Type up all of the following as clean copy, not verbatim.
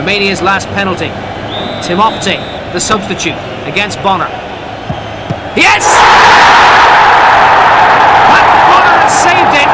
Romania's last penalty. Timofte, the substitute, against Bonner. Yes! Packie Bonner has saved it!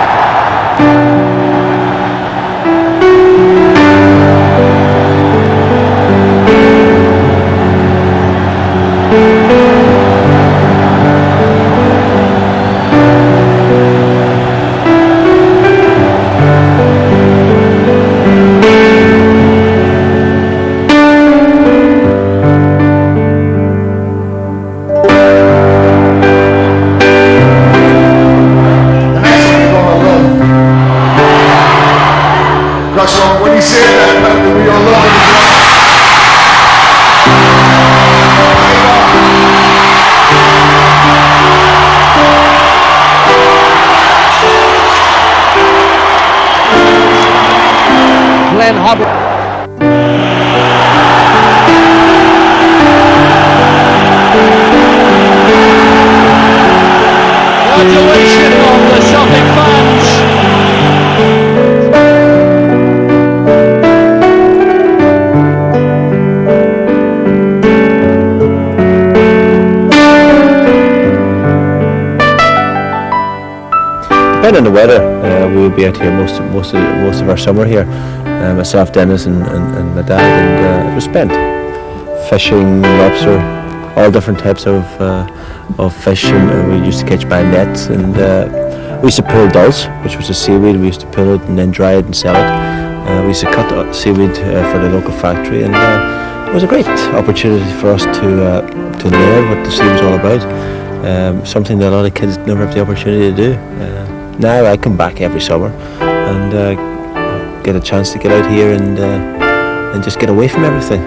When he said that, we all love it. Glenn Hubbard. Congratulations of the Celtic fans. Depending on the weather, we will be out here most of our summer here. Myself, Dennis, and my dad, and it was spent fishing, lobster, all different types of fish, and we used to catch by nets, and we used to pull dulse, which was a seaweed. We used to pull it and then dry it and sell it. We used to cut the seaweed for the local factory, and it was a great opportunity for us to learn what the sea was all about. Something that a lot of kids never have the opportunity to do. Now I come back every summer and get a chance to get out here and just get away from everything.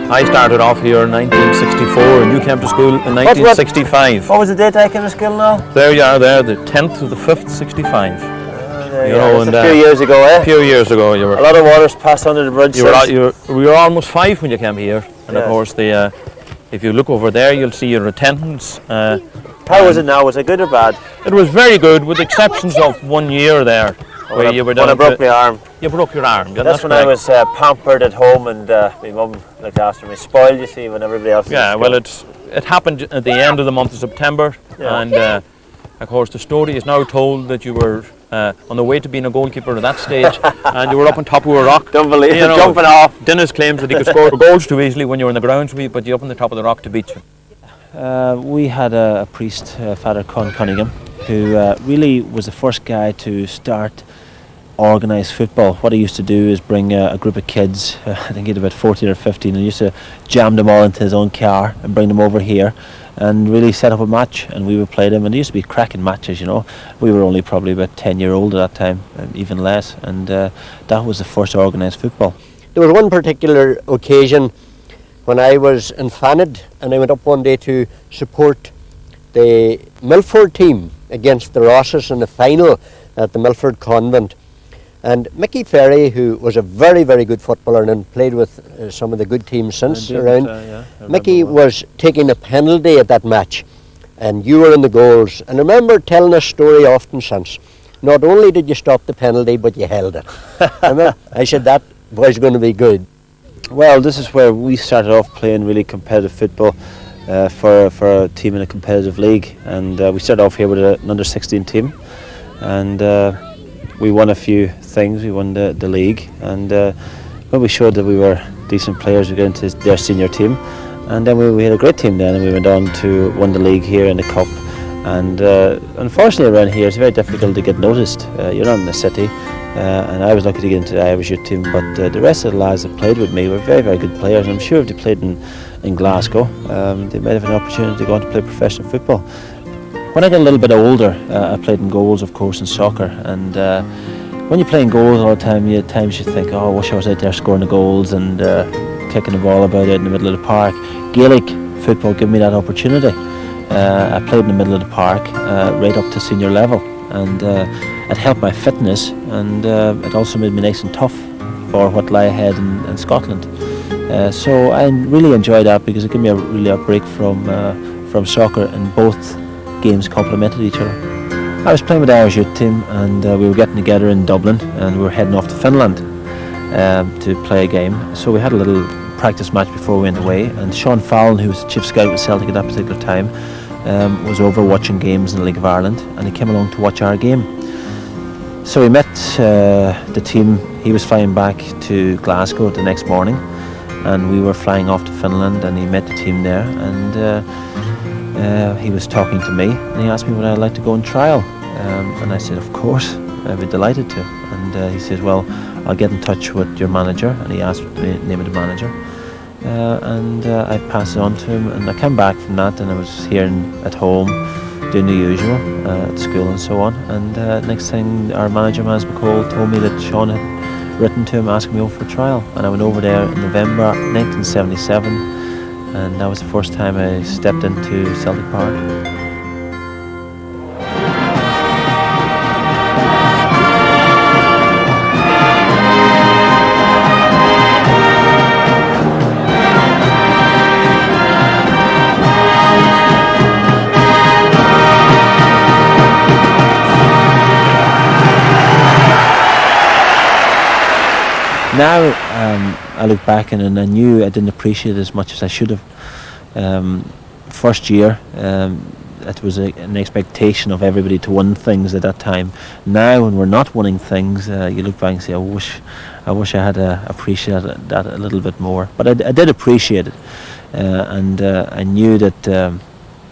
I started off here in 1964 and you came to school in 1965. What was the date I came to school now? There you are there, the 10th to the 5th, 65. A few years ago, eh? A few years ago. You were, a lot of water's passed under the bridge. You were almost 5 when you came here. And of course, if you look over there, you'll see your attendance. How was it now? Was it good or bad? It was very good, with the exceptions of 1 year there. Where you were down when I broke my arm. You broke your arm. Yeah, that's when correct. I was pampered at home, and my mum looked after me. Spoiled, you see, when everybody else was well, it happened at the end of the month of September. Yeah. And of course the story is now told that you were on the way to being a goalkeeper at that stage, and you were up on top of a rock. Don't believe it, jumping off. Dennis claims that he could score goals too easily when you were in the grounds, but you're up on the top of the rock to beat you. We had a priest, Father Con Cunningham, who really was the first guy to start organised football. What he used to do is bring a group of kids, I think he had about 14 or 15, and he used to jam them all into his own car and bring them over here and really set up a match, and we would play them, and they used to be cracking matches, you know. We were only probably about 10 years old at that time, even less, and that was the first organised football. There was one particular occasion when I was in Fanad, and I went up one day to support the Milford team against the Rosses in the final at the Milford Convent. And Mickey Ferry, who was a very, very good footballer and played with some of the good teams since around, Mickey was taking a penalty at that match, and you were in the goals. And I remember telling this story often since. Not only did you stop the penalty, but you held it. I said that was going to be good. Well, this is where we started off playing really competitive football for a team in a competitive league, and we started off here with an under-16 team, and we won a few things. We won the league, and when we showed that we were decent players, we got into their senior team, and then we had a great team then, and we went on to win the league here in the cup. And unfortunately around here it's very difficult to get noticed. You're not in the city, and I was lucky to get into the Irish youth team, but the rest of the lads that played with me were very, very good players, and I'm sure if they played in Glasgow, they might have an opportunity to go on to play professional football. When I got a little bit older, I played in goals, of course, in soccer, and when you're playing goals all the time, at times you think, oh, I wish I was out there scoring the goals and kicking the ball about out in the middle of the park. Gaelic football gave me that opportunity. I played in the middle of the park, right up to senior level, and it helped my fitness, and it also made me nice and tough for what lay ahead in Scotland. So I really enjoyed that because it gave me a break from soccer, and both games complemented each other. I was playing with the Irish youth team, and we were getting together in Dublin, and we were heading off to Finland. to play a game. So we had a little practice match before we went away, and Sean Fallon, who was the chief scout with Celtic at that particular time, was over watching games in the League of Ireland, and he came along to watch our game. So we met the team. He was flying back to Glasgow the next morning, and we were flying off to Finland, and he met the team there, and he was talking to me, and he asked me would I like to go on trial, and I said of course, I'd be delighted to. And he said, well, I'll get in touch with your manager, and he asked the name of the manager, and I passed it on to him, and I came back from that, and I was here at home doing the usual at school and so on, and next thing our manager, Maz McCall, told me that Sean had written to him asking me over for a trial, and I went over there in November 1977, and that was the first time I stepped into Celtic Park. Now I look back and I knew I didn't appreciate it as much as I should have. First year, it was an expectation of everybody to win things at that time. Now, when we're not winning things, you look back and say, I wish I had appreciated that a little bit more. But I did appreciate it, and I knew that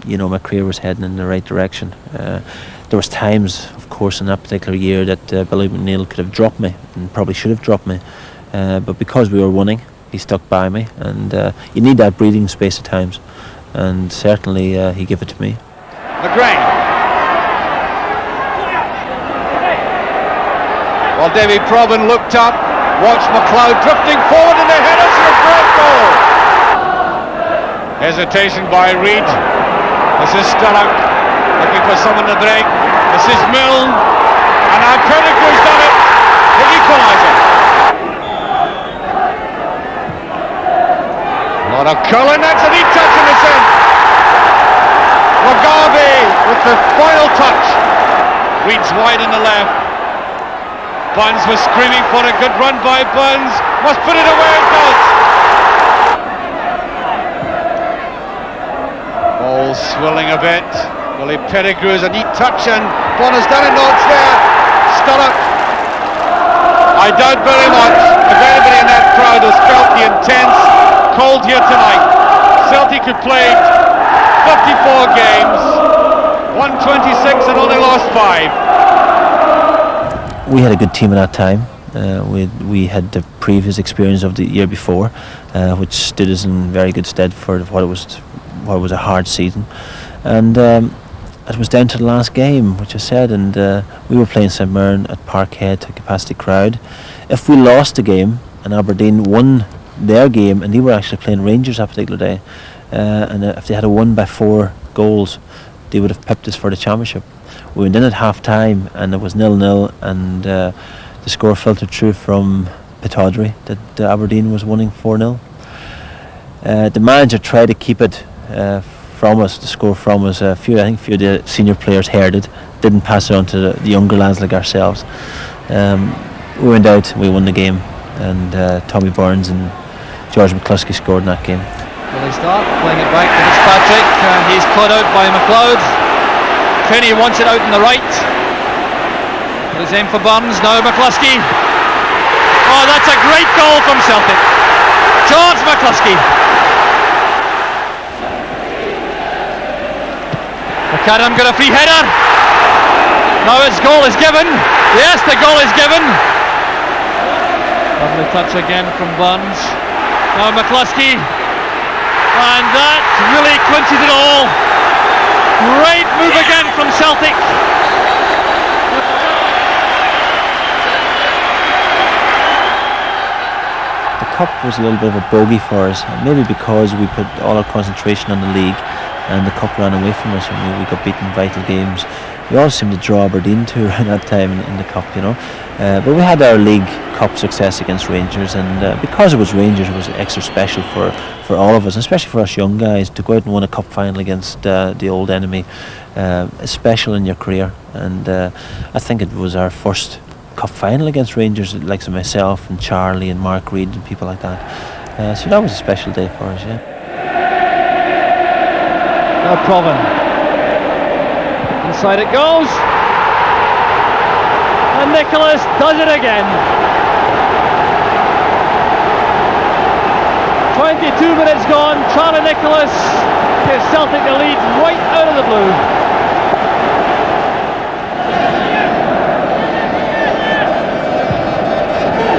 my career was heading in the right direction. There was times, of course, in that particular year that Billy McNeil could have dropped me, and probably should have dropped me. But because we were winning, he stuck by me, and you need that breathing space at times, and certainly he gave it to me. McGrain. Well, Davy Probin looked up, watched McLeod drifting forward, and the header's a great goal. Hesitation by Reid. This is Sturrock looking for someone to break. This is Milne, and now Pettigrew's done it, the equaliser. A lot of curling, that's a neat touch in the centre. Mugabe with the final touch. Reid's wide on the left. Burns was screaming for a good run by Burns. Must put it away, it does. Ball swilling a bit. Willie Pettigrew's a neat touch, and Bonner's done it. No, it's there. Sturrock. I doubt very much if anybody in that crowd has felt the intense cold here tonight. Celtic had played 54 games, won 26 and only lost 5. We had a good team at that time. We had the previous experience of the year before, which stood us in very good stead for what was a hard season. And it was down to the last game, which I said, and we were playing St Mirren at Parkhead to a capacity crowd. If we lost the game and Aberdeen won their game, and they were actually playing Rangers that particular day, and if they had won by 4 goals, they would have pipped us for the championship. We went in at half time, and it was 0-0, and the score filtered through from Pittodrie that Aberdeen was winning 4-0. The manager tried to keep it from us, the score from us. I think a few of the senior players heard it, didn't pass it on to the younger lads like ourselves. We went out, we won the game, and Tommy Burns and George McCluskey scored in that game. Will they start playing it back to Fitzpatrick, and he's caught out by McLeod. Kenny wants it out on the right. But it's aim for Burns, now McCluskey. Oh, that's a great goal from Celtic. George McCluskey. McAdam got a free header. Now his goal is given. Yes, the goal is given. Lovely touch again from Burns. Now McCluskey. And that really clinches it all. Great move again from Celtic. The cup was a little bit of a bogey for us, maybe because we put all our concentration on the league and the cup ran away from us and we got beaten vital games. We all seemed to draw Aberdeen to around that time in the cup, but we had our League Cup success against Rangers, and because it was Rangers, it was extra special for all of us, especially for us young guys, to go out and win a cup final against the old enemy. It's special in your career, and I think it was our first cup final against Rangers, like myself and Charlie and Mark Reid and people like that. So that was a special day for us, yeah. Now Provan. Inside it goes. And Nicholas does it again. 22 minutes gone. Charlie Nicholas gives Celtic the lead right out of the blue.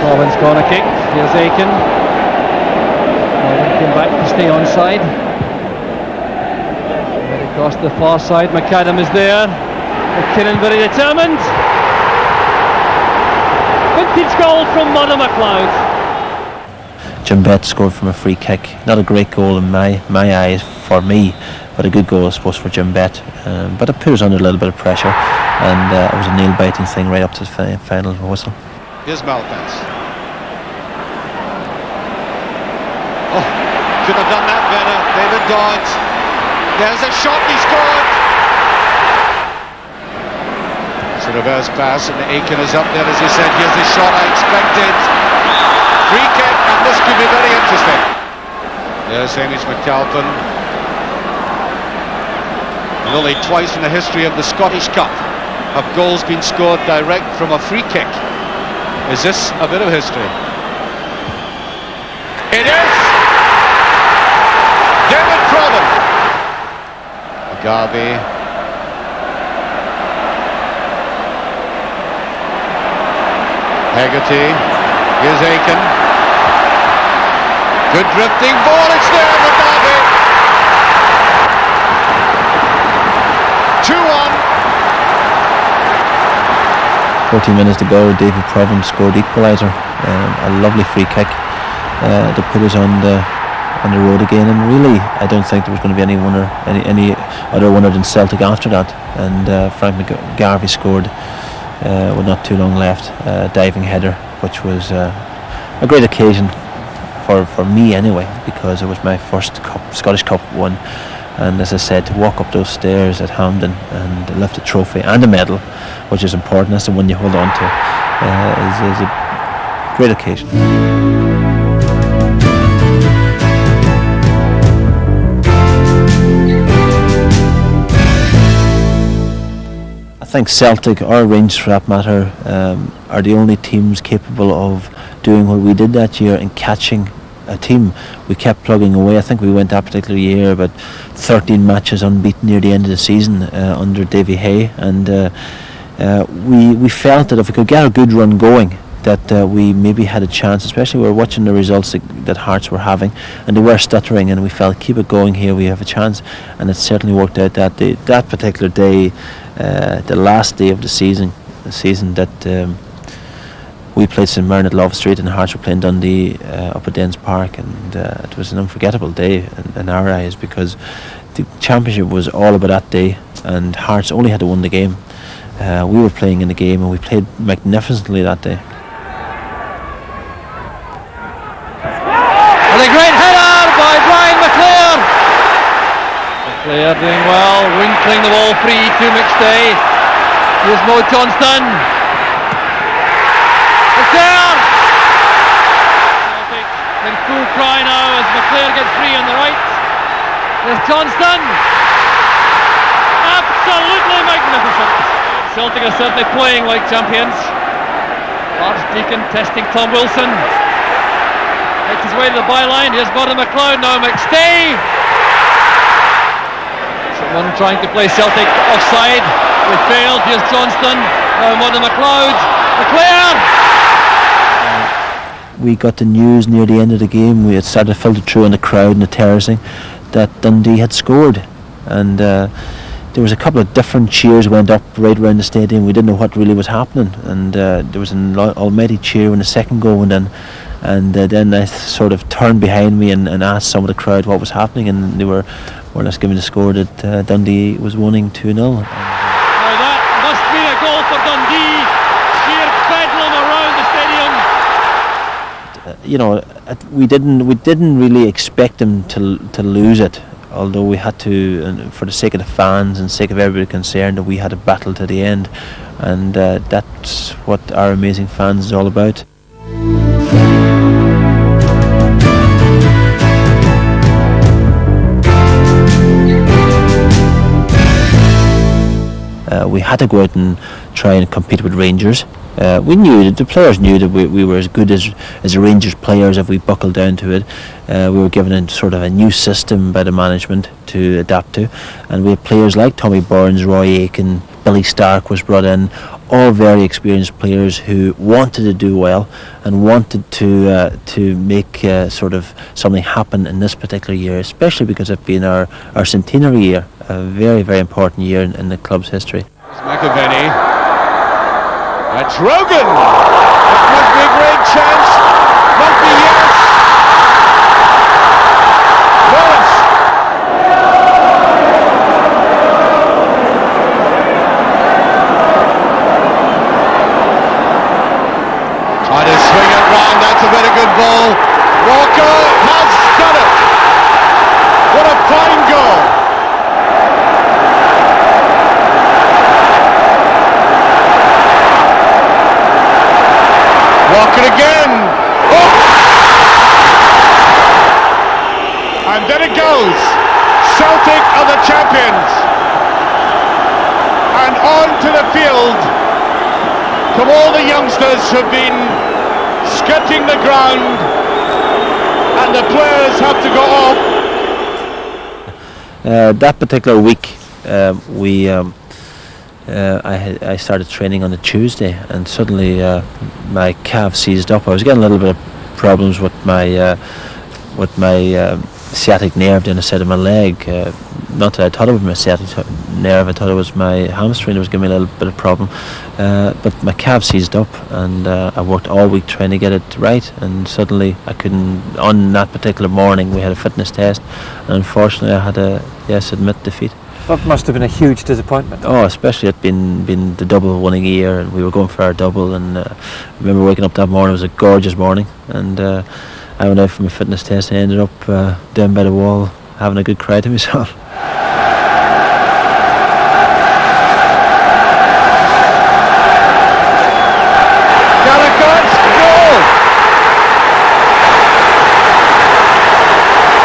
Provan's corner kick. Here's Aiken. Provan came back to stay onside. Right across the far side. McAdam is there. McKinnon very determined. Vintage goal from Mother McLeod. Jim Bett scored from a free kick. Not a great goal in my eyes for me, but a good goal I suppose for Jim Bett. But it put us under a little bit of pressure, and it was a nail-biting thing right up to the final whistle. Here's Malpas. Oh, should have done that better. David Dodds. There's a shot, he scored. It's a reverse pass, and Aiken is up there, as you said. Here's the shot I expected. Free kick, and this could be very interesting. There's Hamish McAlpin. And only twice in the history of the Scottish Cup have goals been scored direct from a free kick. Is this a bit of history? It is! David Provan. Garvey. Hegarty. Here's Aiken. Good drifting ball, it's there, Mugabe. 2-1. 14 minutes to go, David Provan scored equaliser. A lovely free kick to put us on the road again, and really I don't think there was going to be any other winner than Celtic after that. And Frank McGarvey scored with not too long left, diving header, which was a great occasion for me anyway, because it was my first Scottish Cup win, and as I said, to walk up those stairs at Hampden and lift a trophy and a medal, which is important, that's the one you hold on to, is a great occasion. I think Celtic, or Rangers for that matter, are the only teams capable of doing what we did that year and catching a team. We kept plugging away. I think we went that particular year about 13 matches unbeaten near the end of the season under Davy Hay, and we felt that if we could get a good run going, that we maybe had a chance, especially we were watching the results that Hearts were having, and they were stuttering, and we felt, keep it going here, we have a chance, and it certainly worked out that day, that particular day, the last day of the season that we played St Mirren at Love Street and Hearts were playing Dundee up at Dens Park, and it was an unforgettable day in our eyes, because the championship was all about that day, and Hearts only had to win the game. We were playing in the game, and we played magnificently that day. And a great header by Brian McClare. McClare doing well, winkling the ball free to McStay. Here's Mo Johnston. It's there! Celtic in full cry now as McClare gets free on the right. There's Johnston. Absolutely magnificent. Celtic are certainly playing like champions. Archdeacon testing Tom Wilson. Makes his way to the byline. Here's Mother McLeod now. McStay. Someone trying to play Celtic offside. We failed. Here's Johnston. Now Mother McLeod. McClare. We got the news near the end of the game. We had started to filter through in the crowd and the terracing that Dundee had scored, and there was a couple of different cheers went up right around the stadium. We didn't know what really was happening, and there was an almighty cheer when the second goal went in, and then I sort of turned behind me and asked some of the crowd what was happening, and they were more or less giving the score that Dundee was winning 2-0. Now that must be a goal for Dundee. Sheer bedlam around the stadium. We didn't really expect them to lose it, although we had to, for the sake of the fans and sake of everybody concerned, that we had a battle to the end. and that's what our amazing fans is all about. We had to go out and try and compete with Rangers. We knew that the players knew that we were as good as the Rangers players if we buckled down to it. We were given a sort of a new system by the management to adapt to, and we had players like Tommy Burns, Roy Aiken, Billy Stark was brought in, all very experienced players who wanted to do well and wanted to make sort of something happen in this particular year, especially because it's been our centenary year, a very, very important year in the club's history. McAvenny. That's Rogan. That must be a great chance. Must be yes. Wallace. Trying to swing it round. That's a very good ball. Walker has done it. What a fine goal. Walker again. Oh! And then it goes. Celtic are the champions. And on to the field come all the youngsters who've been skirting the ground, and the players have to go off. That particular week, I started training on the Tuesday, and suddenly my calf seized up. I was getting a little bit of problems with my sciatic nerve down the side of my leg. Not that I thought it was my sciatic nerve, I thought it was my hamstring that was giving me a little bit of problem. But my calf seized up, and I worked all week trying to get it right, and suddenly I couldn't. On that particular morning we had a fitness test, and unfortunately I had to admit defeat. That must have been a huge disappointment. Oh, especially it been the double winning year, and we were going for our double, and I remember waking up that morning. It was a gorgeous morning, and I went out for my fitness test and I ended up down by the wall having a good cry to myself.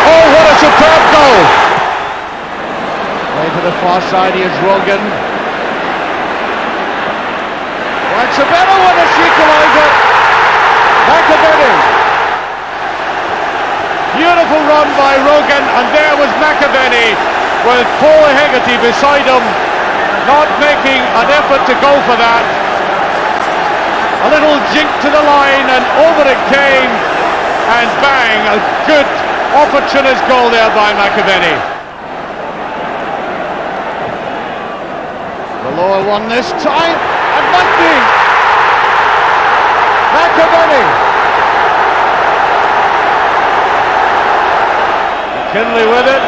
Oh, what a superb goal! To the far side, here's Rogan. That's a better one, a equaliser. McAvenny. Beautiful run by Rogan, and there was McAvenny with Paul Hegarty beside him, not making an effort to go for that. A little jink to the line, and over it came, and bang, a good opportunist goal there by McAvenny. Lower one this time, and Mundy! McAvenny! McKinley with it.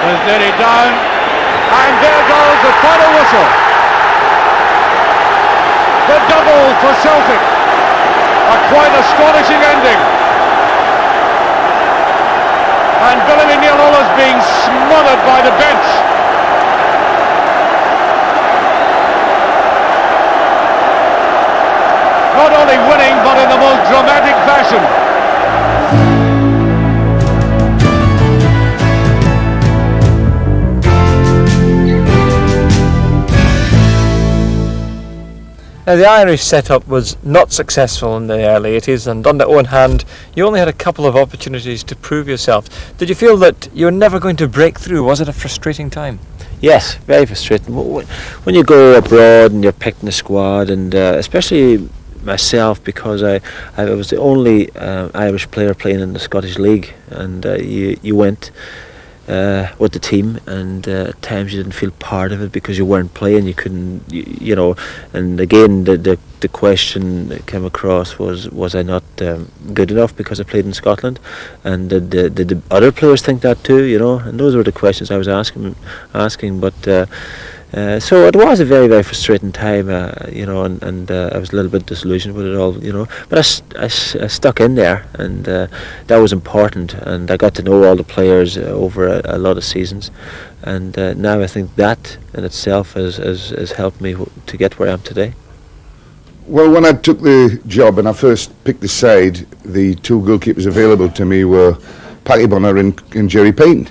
There's Derry down, and there goes the final whistle. The double for Celtic. A quite astonishing ending. And Billy Neal is being smothered by the bench. Not only winning, but in the most dramatic fashion. Now, the Irish setup was not successful in the early 80s, and on the one hand, you only had a couple of opportunities to prove yourself. Did you feel that you were never going to break through? Was it a frustrating time? Yes, very frustrating. When you go abroad and you're picked in the squad, and especially myself, because I was the only Irish player playing in the Scottish League, and you went with the team, and at times you didn't feel part of it because you weren't playing. You couldn't, you know. And again, the question that came across was I not good enough because I played in Scotland, and did the other players think that too? You know, and those were the questions I was asking. But So it was a very, very frustrating time, you know, and I was a little bit disillusioned with it all, you know. But I stuck in there, and that was important. And I got to know all the players over a lot of seasons. And now I think that in itself has helped me to get where I am today. Well, when I took the job and I first picked the side, the two goalkeepers available to me were Packie Bonner and Jerry Payton.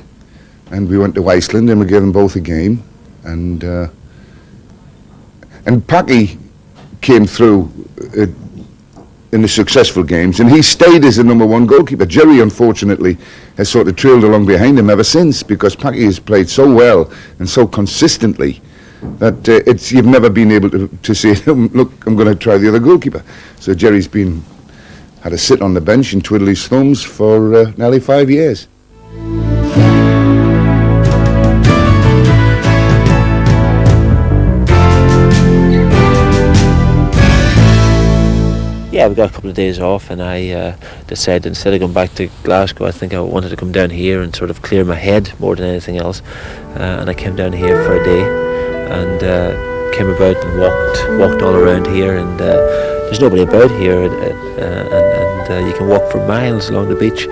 And we went to Iceland and we gave them both a game. And Packie came through in the successful games, and he stayed as the #1 goalkeeper. Jerry, unfortunately, has sort of trailed along behind him ever since, because Packie has played so well and so consistently that you've never been able to say, look, I'm going to try the other goalkeeper. So Jerry's had to sit on the bench and twiddle his thumbs for nearly 5 years. Yeah, we got a couple of days off, and I decided instead of going back to Glasgow, I think I wanted to come down here and sort of clear my head more than anything else. And I came down here for a day, and came about and walked all around here. And there's nobody about here, and you can walk for miles along the beach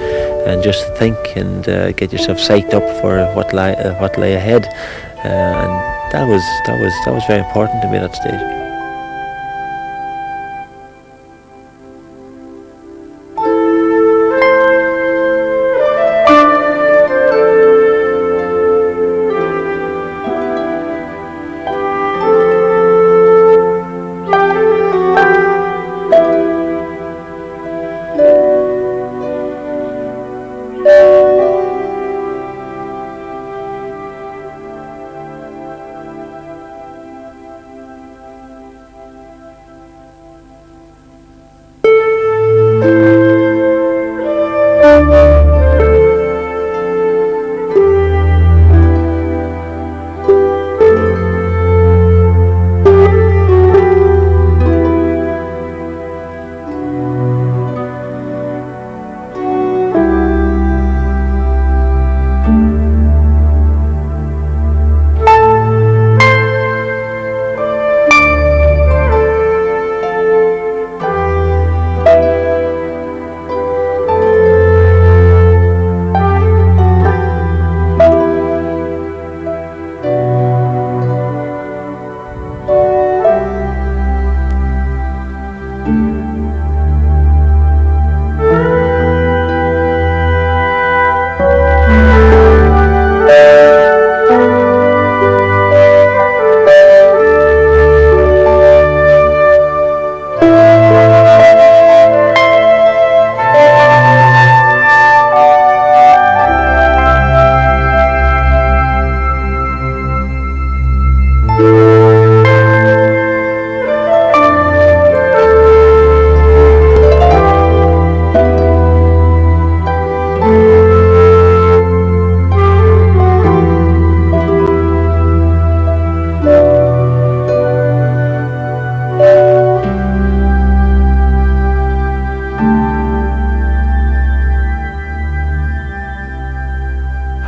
and just think and get yourself psyched up for what lay ahead. And that was very important to me at that stage.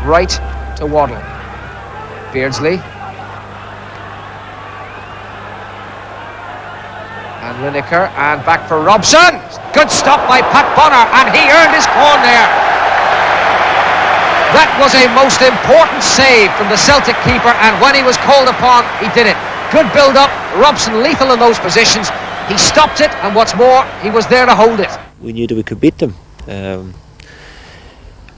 Right to Waddle. Beardsley. And Lineker, and back for Robson. Good stop by Pat Bonner, and he earned his corner there. That was a most important save from the Celtic keeper, and when he was called upon, he did it. Good build-up. Robson lethal in those positions. He stopped it, and what's more, he was there to hold it. We knew that we could beat them.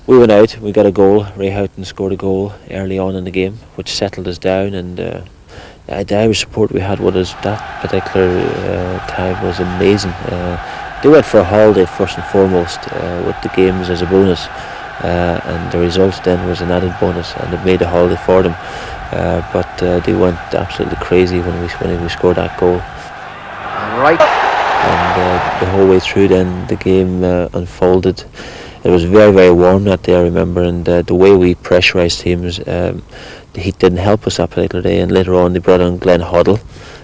We went out, we got a goal. Ray Houghton scored a goal early on in the game, which settled us down, and the Irish support we had with us that particular time was amazing. They went for a holiday first and foremost, with the games as a bonus, and the result then was an added bonus, and it made a holiday for them. But they went absolutely crazy when we scored that goal. Right. And the whole way through then the game unfolded. It was very, very warm that day, I remember, and the way we pressurised teams, the heat didn't help us that particular day. And later on they brought on Glenn Hoddle,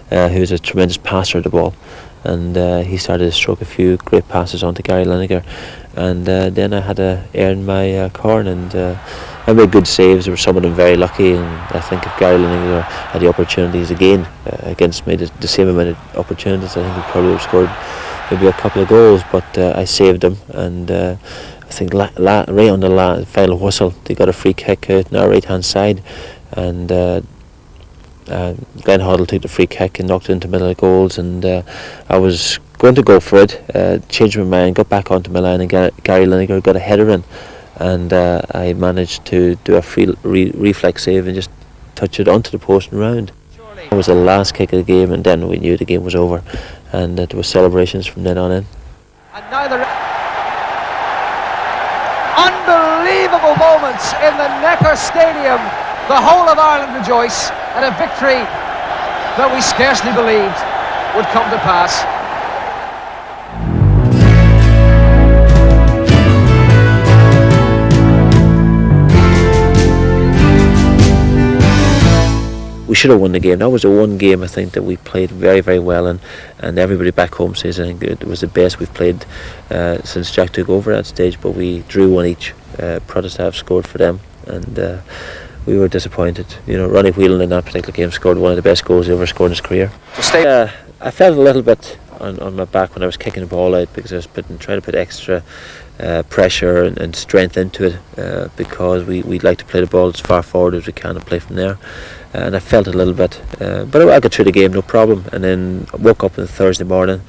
who's a tremendous passer of the ball, and he started to stroke a few great passes onto Gary Lineker, and then I had to earn my corn, and I made good saves. There were some of them very lucky, and I think if Gary Lineker had the opportunities again against me, the same amount of opportunities, I think he probably would have scored maybe a couple of goals, but I saved them, and I think right on the final whistle they got a free kick out on our right hand side, and Glenn Hoddle took the free kick and knocked it into the middle of the goals, and I was going to go for it, changed my mind, got back onto my line, and Gary Lineker got a header in, and I managed to do a free reflex save and just touch it onto the post and round. It was the last kick of the game, and then we knew the game was over, and there were celebrations from then on in. And now the unbelievable moments in the Necker Stadium. The whole of Ireland rejoice at a victory that we scarcely believed would come to pass. We should have won the game. That was the one game I think that we played very, very well in, and everybody back home says I think it was the best we've played since Jack took over at that stage, but we drew one each. Protestav scored for them, and we were disappointed. You know, Ronnie Whelan in that particular game scored one of the best goals he ever scored in his career. I felt a little bit on my back when I was kicking the ball out, because I was trying to put extra pressure and strength into it, because we'd like to play the ball as far forward as we can and play from there. And I felt it a little bit, but I got through the game no problem. And then I woke up on Thursday morning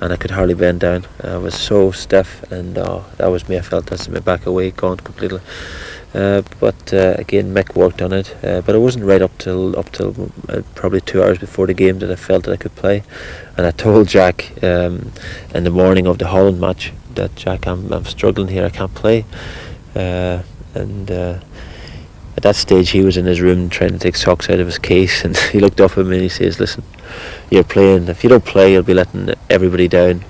and I could hardly bend down. I was so stiff, and that was me. I felt that's my back away, gone completely. But again, Mick worked on it, but it wasn't right up till probably 2 hours before the game that I felt that I could play. And I told Jack in the morning of the Holland match that, Jack, I'm struggling here, I can't play. At that stage he was in his room trying to take socks out of his case, and he looked up at me and he says, "Listen, you're playing. If you don't play, you'll be letting everybody down."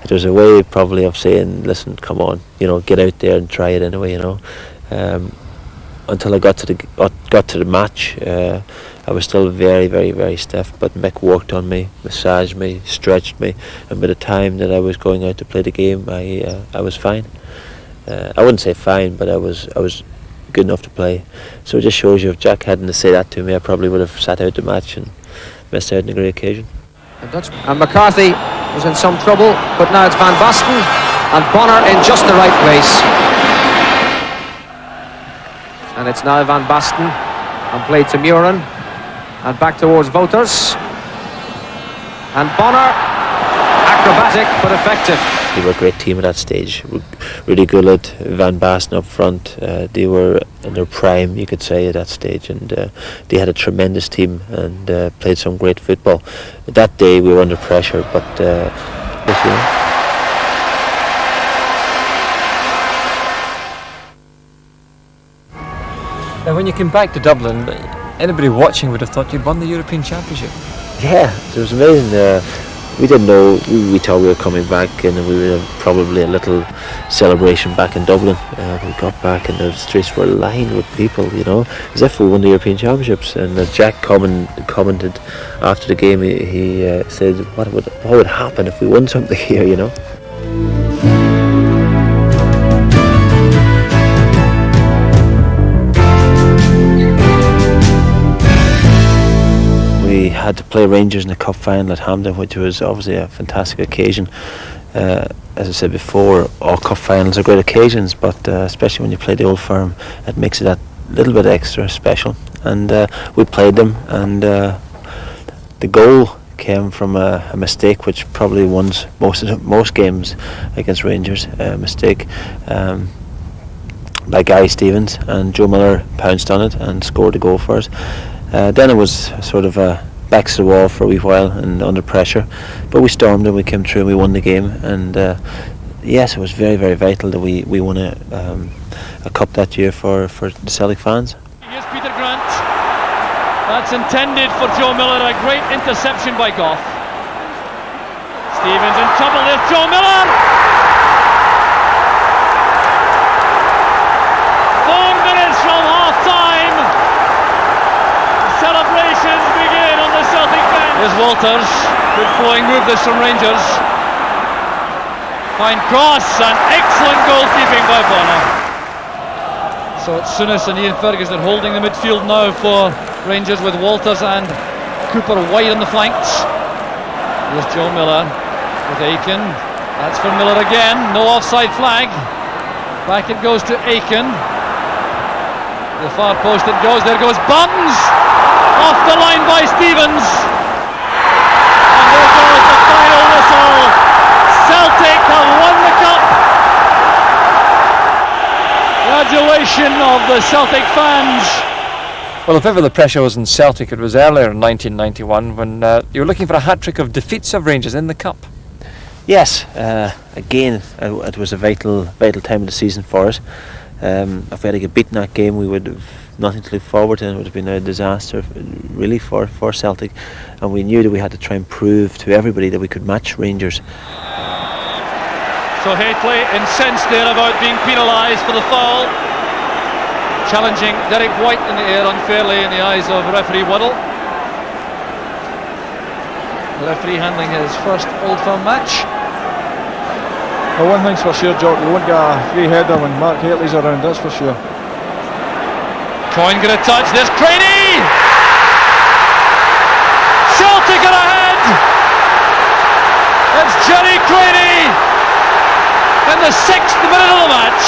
It was a way probably of saying, "Listen, come on, get out there and try it anyway." Until I got to the match, I was still very, very, very stiff. But Mick worked on me, massaged me, stretched me, and by the time that I was going out to play the game, I was fine. I wouldn't say fine, but I was good enough to play. So it just shows you, if Jack hadn't said that to me, I probably would have sat out the match and missed out on a great occasion. And McCarthy was in some trouble, but now it's Van Basten and Bonner in just the right place. And it's now Van Basten and played to Muren and back towards Voters. And Bonner, acrobatic but effective. They were a great team at that stage. Rudy Gullett, Van Basten up front, they were in their prime, you could say, at that stage, and they had a tremendous team and played some great football. That day we were under pressure, but Now, when you came back to Dublin, anybody watching would have thought you'd won the European Championship. Yeah, it was amazing. We didn't know. We thought we were coming back, and we would have probably a little celebration back in Dublin. We got back, and the streets were lined with people, as if we won the European Championships. And Jack commented after the game. He said, "What would happen if we won something here?" We had to play Rangers in the cup final at Hampden, which was obviously a fantastic occasion. As I said before, all cup finals are great occasions, but especially when you play the Old Firm, it makes it that little bit extra special. And we played them, and the goal came from a mistake which probably wins most games against Rangers. A mistake by Gary Stevens, and Joe Miller pounced on it and scored the goal for us. Then it was sort of backs to the wall for a wee while and under pressure, but we stormed and we came through and we won the game. And yes, it was very, very vital that we won a cup that year for the Celtic fans. Here's Peter Grant. That's intended for Joe Miller. A great interception by Goff. Stevens in trouble. There's Joe Miller. 4 minutes from half time. Celebrations begin on the Celtic bench. Here's Walters, good flowing move this from Rangers. Fine cross and excellent goalkeeping by Bonner. So it's Souness and Ian Ferguson holding the midfield now for Rangers, with Walters and Cooper wide on the flanks. Here's Joe Miller with Aiken. That's for Miller again. No offside flag. Back it goes to Aiken. The far post it goes. There goes Buttons. Off the line by Stevens. And there goes the final whistle. Celtic have won the cup. Congratulations of the Celtic fans. Well, if ever the pressure was in Celtic, it was earlier in 1991 when you were looking for a hat-trick of defeats of Rangers in the Cup. Yes, again, it was a vital time of the season for us. If we had to get beaten that game, we would have nothing to look forward to, and it would have been a disaster really for Celtic. And we knew that we had to try and prove to everybody that we could match Rangers. So Hateley incensed there about being penalised for the foul, challenging Derek White in the air unfairly in the eyes of referee Waddle. The referee handling his first Old Firm match. Well, one thing's for sure, Jock, you won't get a free header when Mark Hateley's around, that's for sure. Coyne get a touch, there's Craney! Celtic are ahead! It's Jerry Craney! In the 6th minute of the match.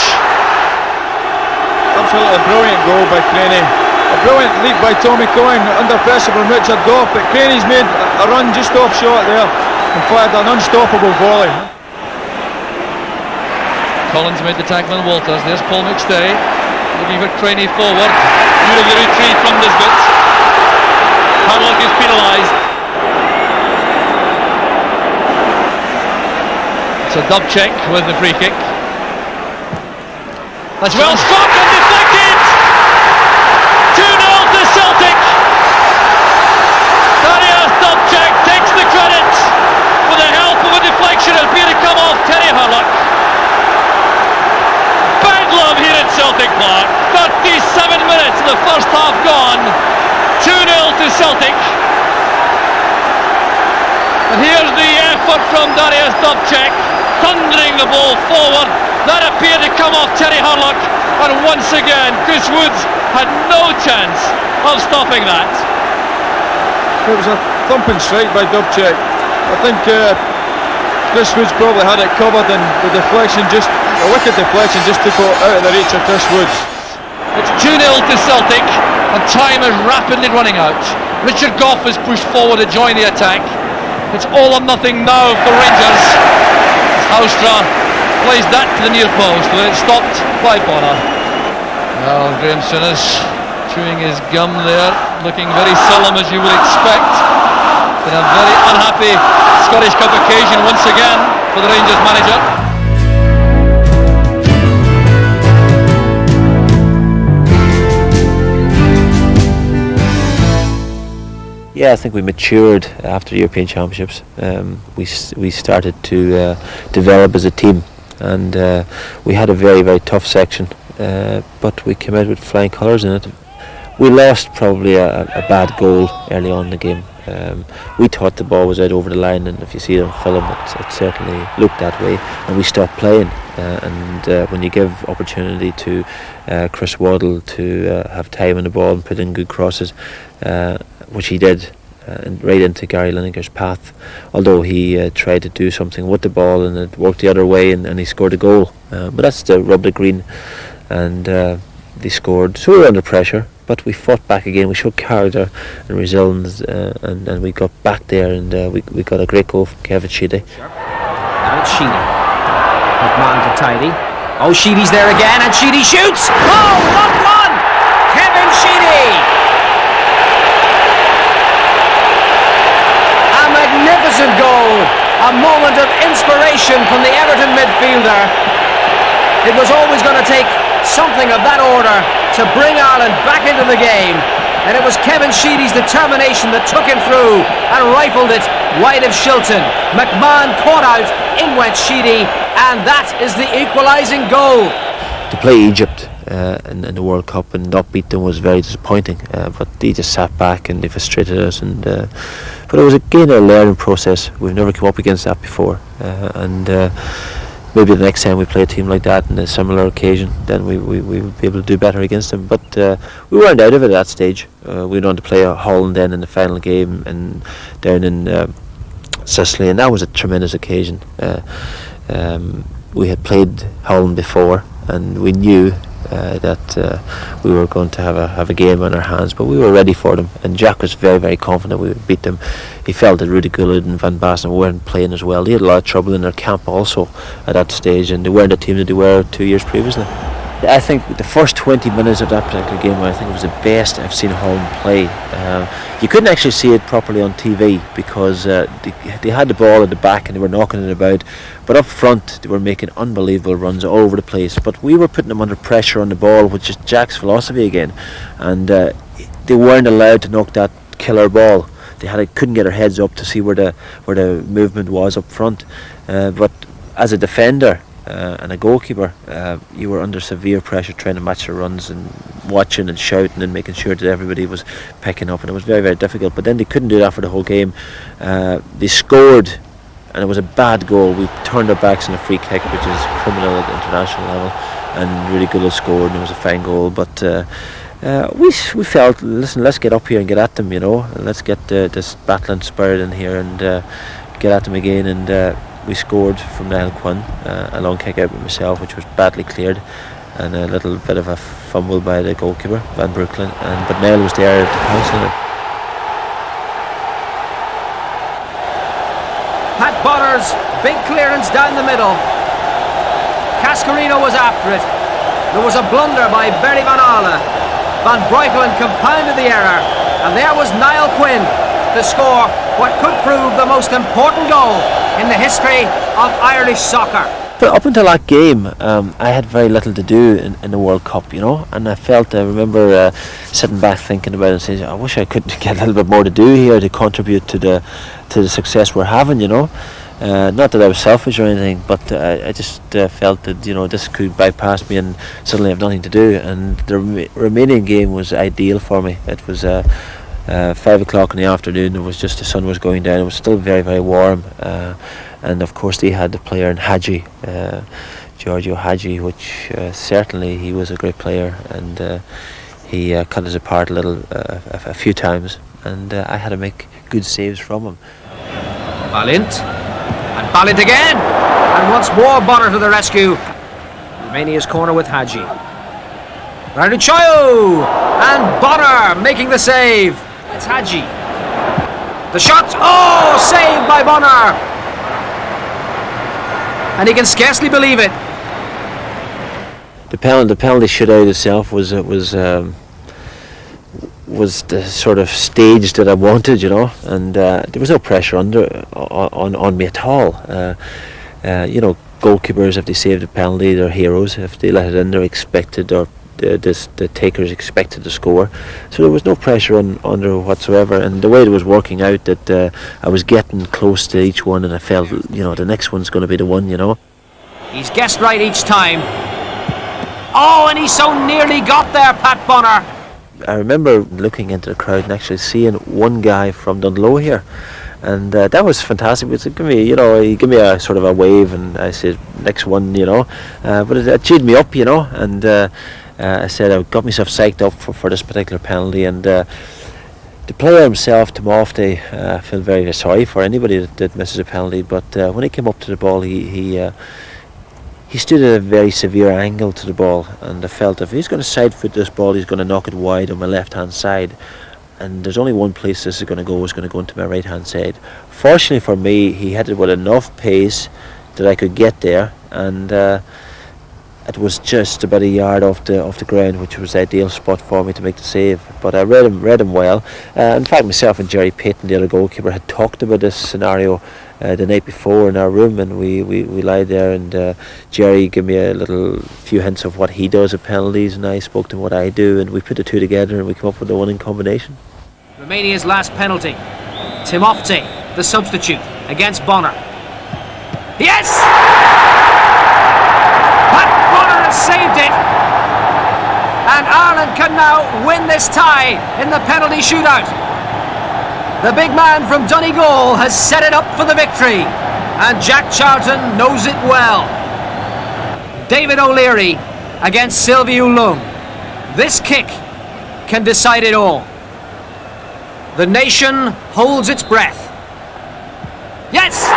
Absolutely brilliant goal by Craney. A brilliant leap by Tommy Coyne under pressure from Richard Goff, but Craney's made a run just off shot there and fired an unstoppable volley. Collins made the tackle on Walters. There's Paul McStay looking for Craney forward. Beautifully retrieved from Nisbet. Harlock is penalised. It's a dub check with the free kick. That's well struck and deflected. 2-0 to Celtic. Darius Dubček takes the credit for the help of a deflection. It appeared to come off Terry Harlock. Bedlam here at Celtic Park. 37 minutes of the first half gone. 2-0 to Celtic. And here's the effort from Darius Dubček, thundering the ball forward. That appeared to come off Terry Harlock, and once again Chris Woods had no chance of stopping that. It was a thumping strike by Dubček. I think Chris Woods probably had it covered, and the deflection, just a wicked deflection, just took it out of the reach of Chris Woods. It's 2-0 to Celtic, and time is rapidly running out. Richard Goff is pushed forward to join the attack. It's all or nothing now for Rangers. Houstra plays that to the near post, but it's stopped by Bonner. Well, Graham Souness chewing his gum there, looking very solemn as you would expect. Been a very unhappy Scottish Cup occasion once again for the Rangers manager. Yeah, I think we matured after the European Championships. We started to develop as a team, and we had a very tough section, but we came out with flying colours in it. We lost probably a bad goal early on in the game. We thought the ball was out over the line, and if you see it on film, it certainly looked that way, and we stopped playing. And when you give opportunity to Chris Waddle to have time on the ball and put in good crosses, which he did, and right into Gary Lineker's path, although he tried to do something with the ball and it worked the other way, and he scored a goal. But that's the rub the green, and they scored. So we were under pressure, but we fought back again. We showed character and resilience, and we got back there, and we got a great goal from Kevin Sheedy. Now it's Sheedy. McMahon to tidy. Oh, Sheedy's there again, and Sheedy shoots! Oh, what one! Kevin Sheedy! A magnificent goal! A moment of inspiration from the Everton midfielder. It was always going to take something of that order to bring Ireland back into the game, and it was Kevin Sheedy's determination that took him through and rifled it wide of Shilton. McMahon caught out, in went Sheedy, and that is the equalising goal. To play Egypt in the World Cup and not beat them was very disappointing, but they just sat back and they frustrated us, and but it was again a learning process. We've never come up against that before, and maybe the next time we play a team like that in a similar occasion, then we would be able to do better against them. But we weren't out of it at that stage. We went on to play Holland then in the final game and down in Sicily, and that was a tremendous occasion. We had played Holland before, and we knew that we were going to have a game on our hands, but we were ready for them, and Jack was very, very confident we would beat them. He felt that Rudy Gullit and Van Basten weren't playing as well. They had a lot of trouble in their camp also at that stage, and they weren't the team that they were 2 years previously. I think the first 20 minutes of that particular game, I think it was the best I've seen Holland play. You couldn't actually see it properly on TV because they had the ball at the back and they were knocking it about, but up front they were making unbelievable runs all over the place. But we were putting them under pressure on the ball, which is Jack's philosophy again, and they weren't allowed to knock that killer ball. They couldn't get their heads up to see where the movement was up front. But as a defender and a goalkeeper, you were under severe pressure trying to match the runs and watching and shouting and making sure that everybody was picking up, and it was very, very difficult. But then they couldn't do that for the whole game. They scored, and it was a bad goal. We turned our backs on a free kick, which is criminal at the international level, and Rudy Gullit scored, and it was a fine goal. But we felt, listen, let's get up here and get at them, let's get this battling spirit in here and get at them again. And we scored from Niall Quinn, a long kick out with myself, which was badly cleared, and a little bit of a fumble by the goalkeeper, Van Brooklyn, but Niall was there to cancel it. Pat Bonner's big clearance down the middle. Cascarino was after it. There was a blunder by Barry Van Aale. Van Breukelen compounded the error, and there was Niall Quinn to score what could prove the most important goal in the history of Irish soccer. But up until that game, I had very little to do in the World Cup, and I remember sitting back thinking about it and saying, I wish I could get a little bit more to do here to contribute to the success we're having, Not that I was selfish or anything, but I just felt that, this could bypass me and suddenly have nothing to do. And the Romanian game was ideal for me. It was 5 o'clock in the afternoon. It was just, the sun was going down. It was still very, very warm. And of course they had the player in Hagi, Giorgio Hagi, which certainly he was a great player, and he cut us apart a few times, and I had to make good saves from him. Balint, and Balint again, and once more Bonner to the rescue. Romania's corner with Hagi. Raduccio, and Bonner making the save. It's Hagi. The shot, saved by Bonner. And he can scarcely believe it. The penalty shootout itself was the sort of stage that I wanted, and there was no pressure on me at all. Goalkeepers, if they saved a penalty, they're heroes. If they let it in, they're expected, or the takers expected to score. So there was no pressure under whatsoever, and the way it was working out, that I was getting close to each one, and I felt, the next one's going to be the one, He's guessed right each time. Oh, and he so nearly got there, Pat Bonner. I remember looking into the crowd and actually seeing one guy from Dundlow here, and that was fantastic. He gave me a sort of a wave, and I said, next one, but it cheered me up, and I said I got myself psyched up for this particular penalty. And the player himself, Timofte, I feel very, very sorry for anybody that misses a penalty, but when he came up to the ball, he stood at a very severe angle to the ball, and I felt if he's going to side foot this ball, he's going to knock it wide on my left hand side, and there's only one place this is going to go. It's going to go into my right hand side. Fortunately for me, he hit it with enough pace that I could get there, and it was just about a yard off the ground, which was the ideal spot for me to make the save. But I read him well. In fact, myself and Jerry Payton, the other goalkeeper, had talked about this scenario the night before in our room, and we lied there, and Jerry gave me a few hints of what he does at penalties, and I spoke to him what I do, and we put the two together and we came up with a winning combination. Romania's last penalty. Timofte, the substitute, against Bonner. Yes! Pat Bonner has saved it, and Ireland can now win this tie in the penalty shootout. The big man from Donegal has set it up for the victory, and Jack Charlton knows it well. David O'Leary against Sylvie Lung. This kick can decide it all. The nation holds its breath. Yes!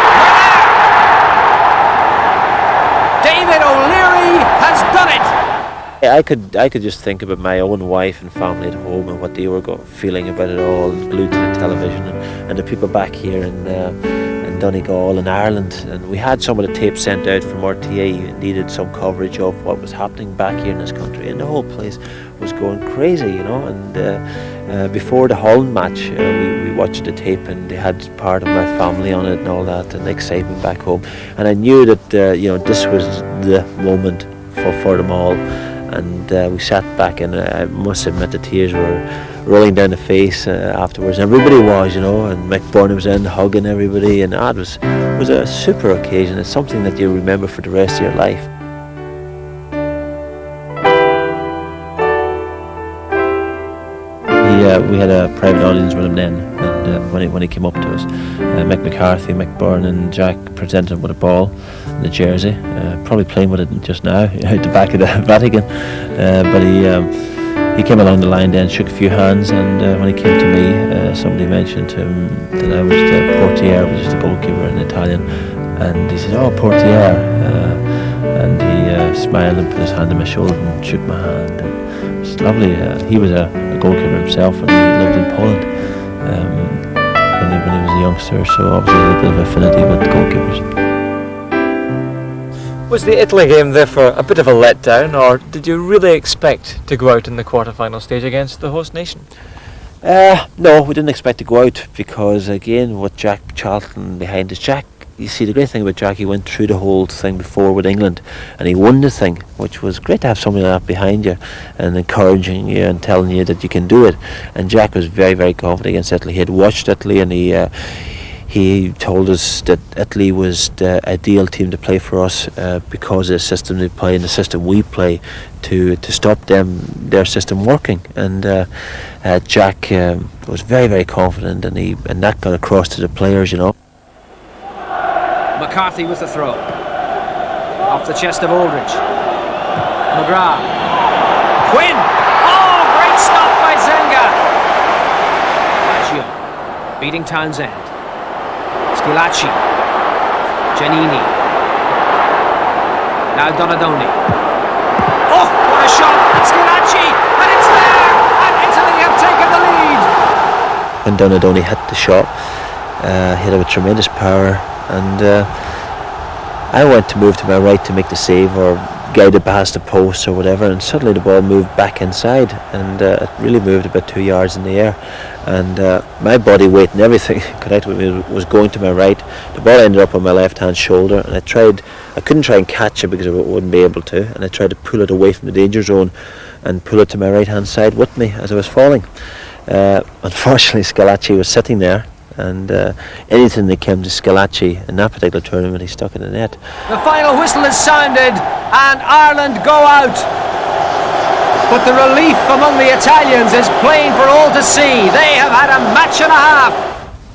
David O'Leary has done it! I could just think about my own wife and family at home and what they were feeling about it all, glued to the television, and the people back here in Donegal and Ireland. And we had some of the tapes sent out from RTA. It needed some coverage of what was happening back here in this country, and the whole place was going crazy, you know. And before the Holland match, we watched the tape, and they had part of my family on it and all that, and the excitement back home. And I knew that this was the moment for them all. And we sat back, and I must admit the tears were rolling down the face afterwards. Everybody was, you know, and Mick Byrne was in hugging everybody, and it was a super occasion. It's something that you remember for the rest of your life. We had a private audience with him then, and when he came up to us, Mick McCarthy, Mick Byrne and Jack presented him with a ball and a jersey, probably playing with it just now out the back of the Vatican, but he came along the line then, shook a few hands, and when he came to me, somebody mentioned to him that I was the portiere, which is the goalkeeper in Italian, and he said, "Oh, portiere," and he smiled and put his hand on my shoulder and shook my hand. And it was lovely. He was a goalkeeper himself, and he lived in Poland when he was a youngster, so obviously he had a bit of affinity with goalkeepers. Was the Italy game therefore a bit of a letdown, or did you really expect to go out in the quarter-final stage against the host nation? No, we didn't expect to go out, because again, with Jack Charlton behind us, you see, the great thing about Jack, he went through the whole thing before with England, and he won the thing, which was great to have somebody like that behind you and encouraging you and telling you that you can do it. And Jack was very, very confident against Italy. He had watched Italy, and he told us that Italy was the ideal team to play for us because of the system they play and the system we play, to stop their system working. And Jack was very, very confident, and that got across to the players, you know. McCarthy with the throw. Off the chest of Aldridge. McGrath. Quinn! Oh, great stop by Zenga! Maggio beating Townsend. Schilacci. Giannini. Now Donadoni. Oh, what a shot! And Schilacci! And it's there! And Italy have taken the lead! When Donadoni hit the shot, he had a tremendous power, and I went to move to my right to make the save or guide it past the post or whatever, and suddenly the ball moved back inside, and it really moved about 2 yards in the air, and my body weight and everything connected with me was going to my right. The ball ended up on my left hand shoulder, and I couldn't try and catch it because I wouldn't be able to, and I tried to pull it away from the danger zone and pull it to my right hand side with me as I was falling. Unfortunately, Schilacci was sitting there, and anything that came to Schilacci in that particular tournament, he stuck in the net. The final whistle is sounded, and Ireland go out. But the relief among the Italians is plain for all to see. They have had a match and a half.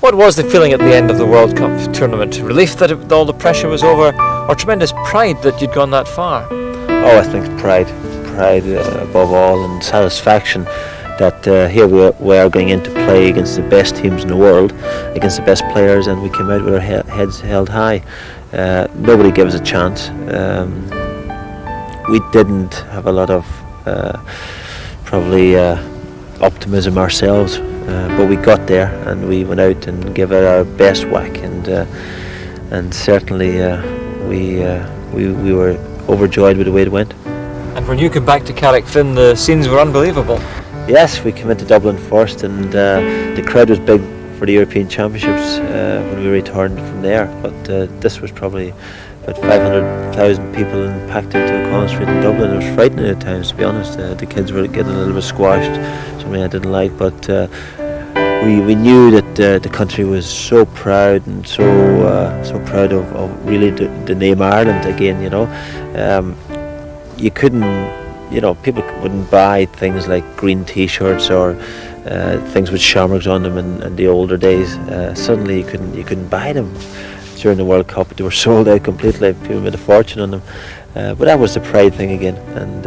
What was the feeling at the end of the World Cup tournament? Relief that all the pressure was over, or tremendous pride that you'd gone that far? Oh, I think pride above all, and satisfaction that here we are going in to play against the best teams in the world, against the best players, and we came out with our heads held high. Nobody gave us a chance. We didn't have a lot of probably optimism ourselves, but we got there, and we went out and gave it our best whack, and certainly we were overjoyed with the way it went. And when you came back to Carrickfinn, the scenes were unbelievable. Yes, we came into Dublin first, and the crowd was big for the European Championships when we returned from there, but this was probably about 500,000 people packed into O'Connell Street in Dublin. It was frightening at times, to be honest. The kids were getting a little bit squashed, something I didn't like, but we knew that the country was so proud, and so proud of really the name Ireland again, you know. You couldn't, people wouldn't buy things like green T-shirts or things with shamrocks on them in the older days. Suddenly you couldn't buy them. during the World Cup. They were sold out completely. People made a fortune on them. But that was the pride thing again. And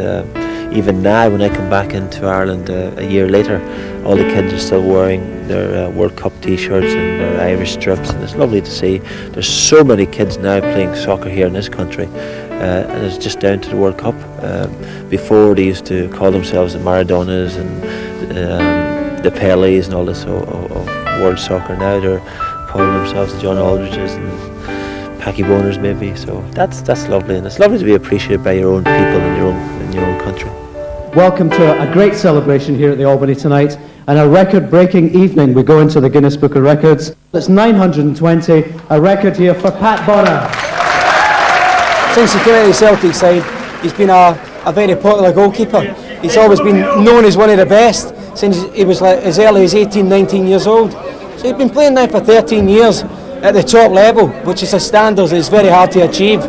even now, when I come back into Ireland a year later, all the kids are still wearing their World Cup T-shirts and their Irish strips, and it's lovely to see. There's so many kids now playing soccer here in this country, and it's just down to the World Cup. Before, they used to call themselves the Maradonas and the Pelés and all this of world soccer. Now they're calling themselves the John Aldridges and Packie Bonners maybe. So that's lovely, and it's lovely to be appreciated by your own people in your own country. Welcome to a great celebration here at the Albany tonight, and a record-breaking evening. We go into the Guinness Book of Records. It's 920, a record here for Pat Bonner. Since he came out of the Celtic side, he's been a very popular goalkeeper. He's always been known as one of the best since he was like as early as 18, 19 years old. So he's been playing now for 13 years at the top level, which is a standard that is very hard to achieve.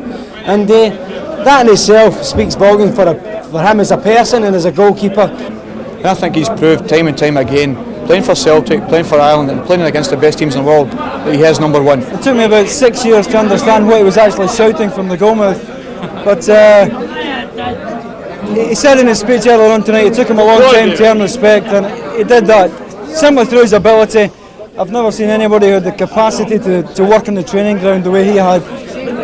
And that in itself speaks volumes for him as a person and as a goalkeeper. I think he's proved time and time again, playing for Celtic, playing for Ireland and playing against the best teams in the world, that he is number one. It took me about 6 years to understand what he was actually shouting from the goalmouth. But he said in his speech earlier on tonight, it took him a long time to earn respect, and he did that simply through his ability. I've never seen anybody who had the capacity to work on the training ground the way he had,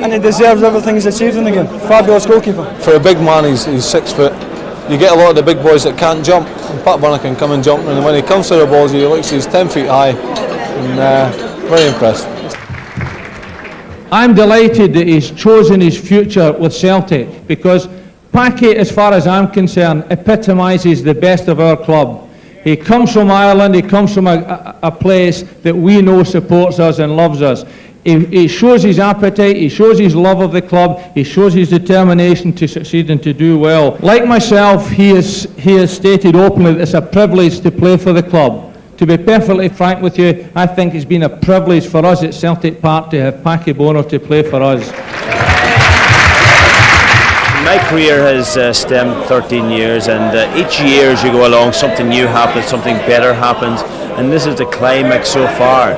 and he deserves everything he's achieved in the game. Fabulous goalkeeper. For a big man, he's 6 foot. You get a lot of the big boys that can't jump, and Pat Bonner can come and jump, and when he comes to the balls, he looks, he's 10 feet high, and very impressed. I'm delighted that he's chosen his future with Celtic, because Packie, as far as I'm concerned, epitomises the best of our club. He comes from Ireland, he comes from a place that we know supports us and loves us. He shows his appetite, he shows his love of the club, he shows his determination to succeed and to do well. Like myself, he has stated openly that it's a privilege to play for the club. To be perfectly frank with you, I think it's been a privilege for us at Celtic Park to have Packie Bonner to play for us. My career has stemmed 13 years, and each year as you go along, something new happens, something better happens, and this is the climax so far.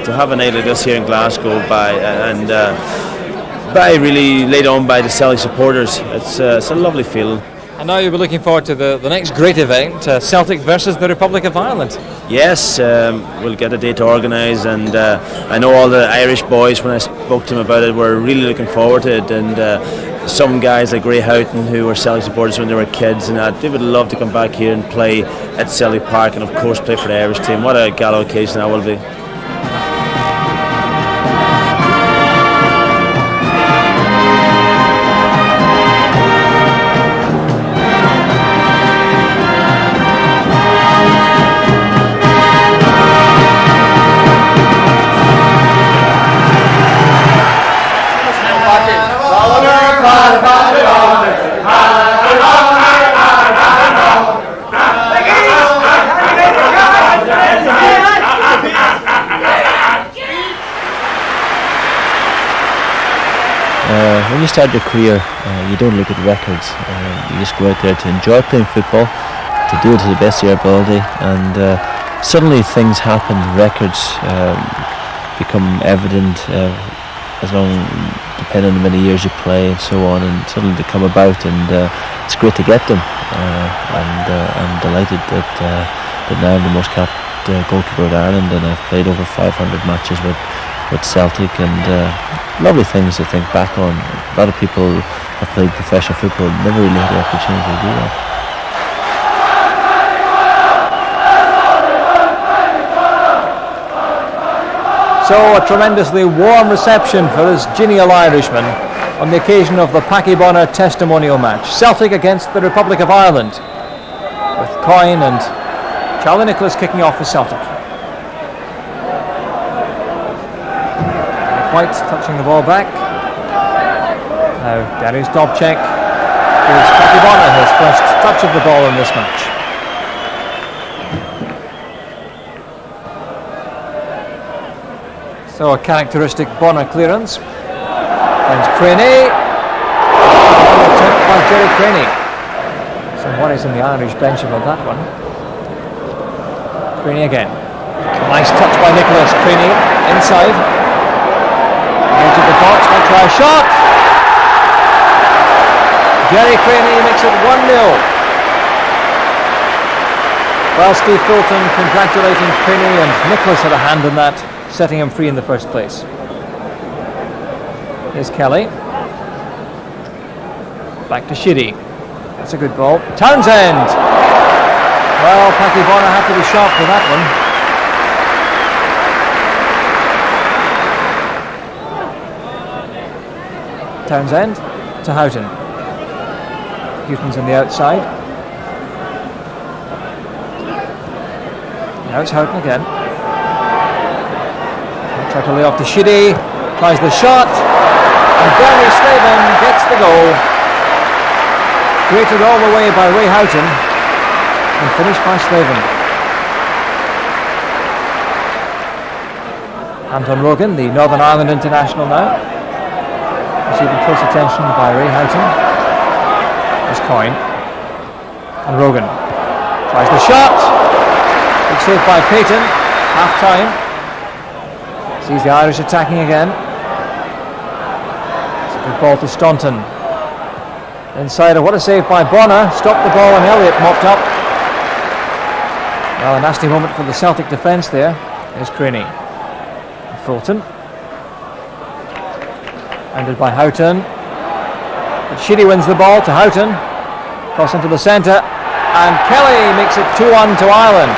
To have a night like this here in Glasgow by really laid on by the Celtic supporters, it's a lovely feeling. And now you'll be looking forward to the next great event, Celtic versus the Republic of Ireland. Yes, we'll get a date organised, and I know all the Irish boys, when I spoke to them about it, were really looking forward to it, and some guys like Ray Houghton, who were Celtic supporters when they were kids, and they would love to come back here and play at Celtic Park, and of course play for the Irish team. What a gala occasion that will be. When you start your career, you don't look at records. You just go out there to enjoy playing football, to do it to the best of your ability, and suddenly things happen. Records become evident depending on how many years you play and so on, and suddenly they come about, and it's great to get them. And I'm delighted that now I'm the most capped goalkeeper in Ireland, and I've played over 500 matches with Celtic, and lovely things to think back on. A lot of people have played professional football, never really had the opportunity to do that. So a tremendously warm reception for this genial Irishman on the occasion of the Packie Bonner testimonial match. Celtic against the Republic of Ireland, with Coyne and Charlie Nicholas kicking off for Celtic. White touching the ball back. Now Darius Dobchek gives Packie Bonner his first touch of the ball in this match. So a characteristic Bonner clearance. Finds Craney. Attempt by Jerry Craney. Some worries on the Irish bench about that one. Craney again. Nice touch by Nicholas. Craney inside. Edge of the box, might try a shot. Jerry Craney makes it 1-0. Well, Steve Fulton congratulating Craney, and Nicholas had a hand in that, setting him free in the first place. Here's Kelly. Back to Sheedy. That's a good ball. Townsend! Well, Packie Bonner had to be sharp for that one. Townsend to Houghton. Houghton's on the outside. Now it's Houghton again. Try to lay off to Sheedy. Tries the shot. And Bernie Slavin gets the goal. Created all the way by Ray Houghton and finished by Slavin. Anton Rogan, the Northern Ireland international now, receiving close attention by Ray Houghton. There's Coyne. And Rogan tries the shot. Good save by Payton. Half time. Sees the Irish attacking again. It's a good ball to Staunton. Inside, what a save by Bonner. Stopped the ball and Elliott mopped up. Well, a nasty moment for the Celtic defence there. There's Craney. Fulton. Ended by Houghton. But Sheedy wins the ball to Houghton. Cross into the centre. And Kelly makes it 2-1 to Ireland.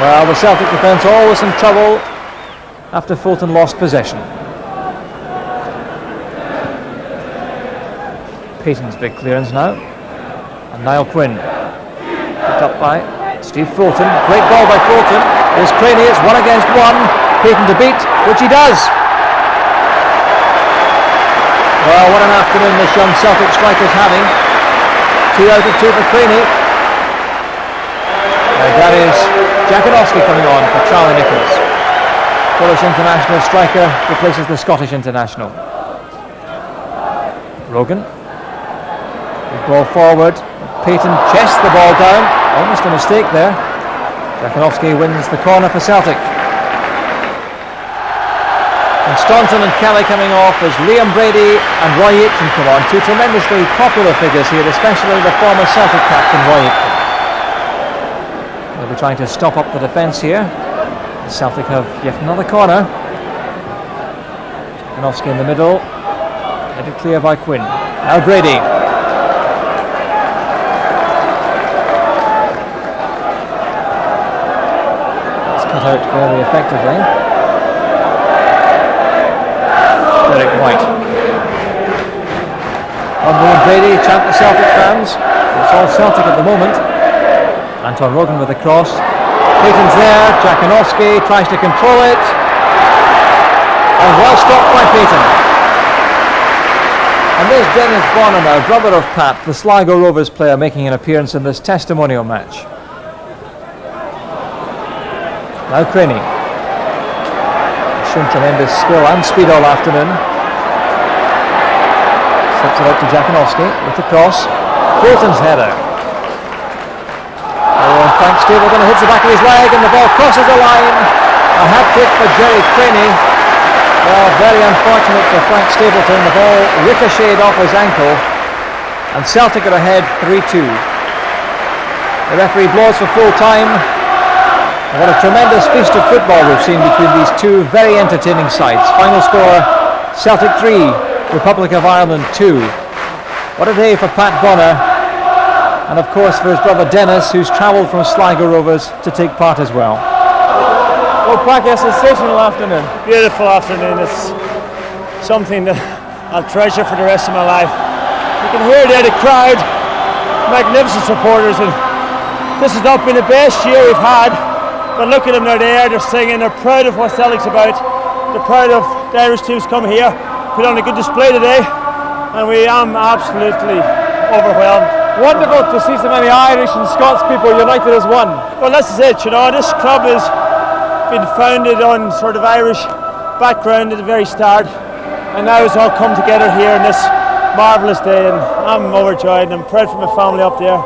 Well, the Celtic defence always in trouble after Fulton lost possession. Payton's big clearance now. And Niall Quinn. Picked up by Steve Fulton. Great ball by Fulton. There's Craney. It's 1 against 1. Payton to beat, which he does. Well, what an afternoon this young Celtic striker's having. 2 out of 2 for Craney. That is Jakanowski coming on for Charlie Nicholas. Polish international striker replaces the Scottish international. Rogan. Good ball forward. Payton chests the ball down. Almost a mistake there. Jakanowski wins the corner for Celtic. And Staunton and Kelly coming off as Liam Brady and Roy Aitken come on. 2 tremendously popular figures here, especially the former Celtic captain Roy Aitken. They'll be trying to stop up the defence here. The Celtic have yet another corner. Jakanowski in the middle. Headed clear by Quinn. Now Brady. It's cut out very effectively. Derek White. Rumble and Brady chant the Celtic fans. It's all Celtic at the moment. Anton Rogan with the cross. Payton's there. Jakanowski tries to control it. And well stopped by Payton. And there's Dennis Bonner now, brother of Pat, the Sligo Rovers player, making an appearance in this testimonial match. Now Craney. Shown tremendous skill and speed all afternoon. Slips it out to Jakanowski with the cross. Fulton's header. Oh, and Frank Stapleton hits the back of his leg and the ball crosses the line. A hat-trick for Jerry Craney. Well, very unfortunate for Frank Stapleton. The ball ricocheted off his ankle and Celtic are ahead 3-2. The referee blows for full time. What a tremendous feast of football we've seen between these two very entertaining sides. Final score, Celtic 3, Republic of Ireland 2. What a day for Pat Bonner, and of course for his brother Dennis, who's travelled from Sligo Rovers to take part as well. Well, Packie, a sensational afternoon. Beautiful afternoon. It's something that I'll treasure for the rest of my life. You can hear there the crowd, magnificent supporters, and this has not been the best year we've had. But look at them, they're there, they're singing, they're proud of what Celtic's about. They're proud of the Irish teams come here, put on a good display today, and we am absolutely overwhelmed. Wonderful to see so many Irish and Scots people united as one. Well, this is it, you know, this club has been founded on sort of Irish background at the very start, and now it's all come together here on this marvellous day, and I'm overjoyed and I'm proud for my family up there.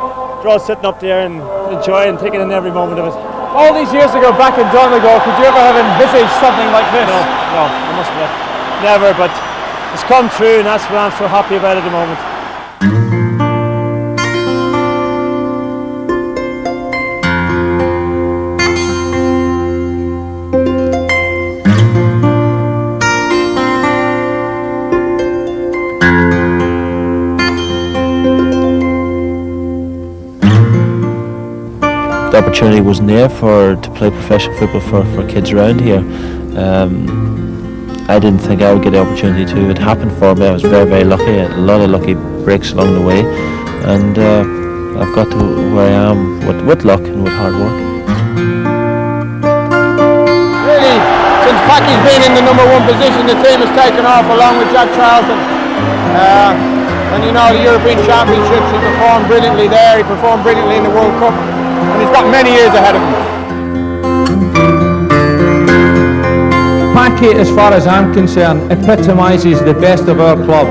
They're all sitting up there and enjoying, taking in every moment of it. All these years ago back in Donegal, could you ever have envisaged something like this? No, No, I must admit, never. But it's come through, and that's what I'm so happy about at the moment. The opportunity wasn't there to play professional football for kids around here. I didn't think I would get the opportunity to. It happened for me. I was very, very lucky. I had a lot of lucky breaks along the way, and I've got to where I am with luck and with hard work. Really, since Packie's been in the #1 position, the team has taken off along with Jack Charlton. And you know, the European Championships, he performed brilliantly there. He performed brilliantly in the World Cup. And he's got many years ahead of him. Packie, as far as I'm concerned, epitomises the best of our club.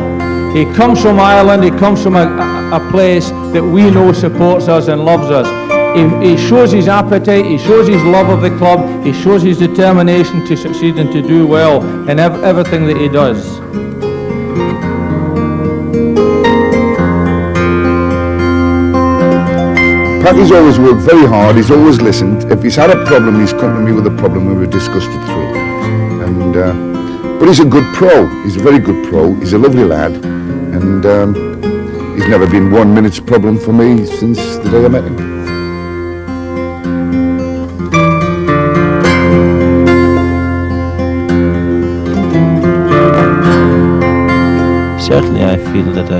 He comes from Ireland, he comes from a place that we know supports us and loves us. He shows his appetite, he shows his love of the club, he shows his determination to succeed and to do well in everything that he does. Packie's always worked very hard, he's always listened. If he's had a problem, he's come to me with a problem and we've discussed it through. But he's a good pro, he's a very good pro, he's a lovely lad, and he's never been 1 minute's problem for me since the day I met him. Certainly I feel that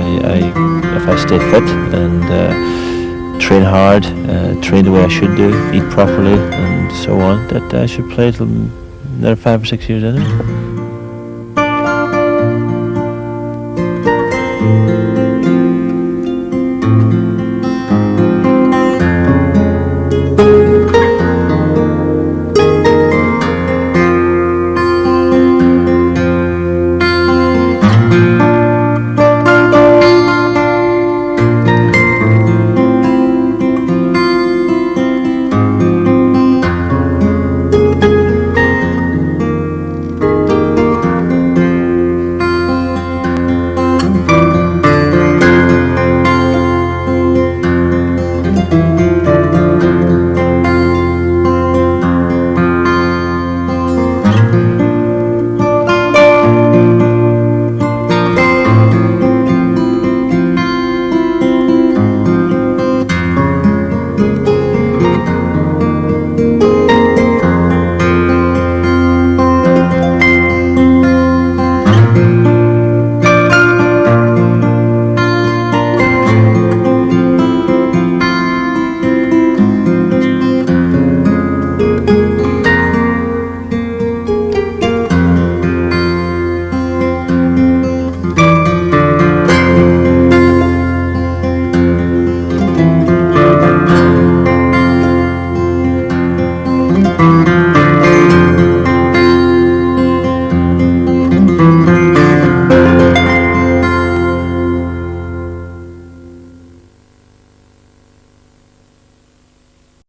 if I stay fit and train hard, train the way I should do, eat properly and so on, that I should play till another 5 or 6 years anyway.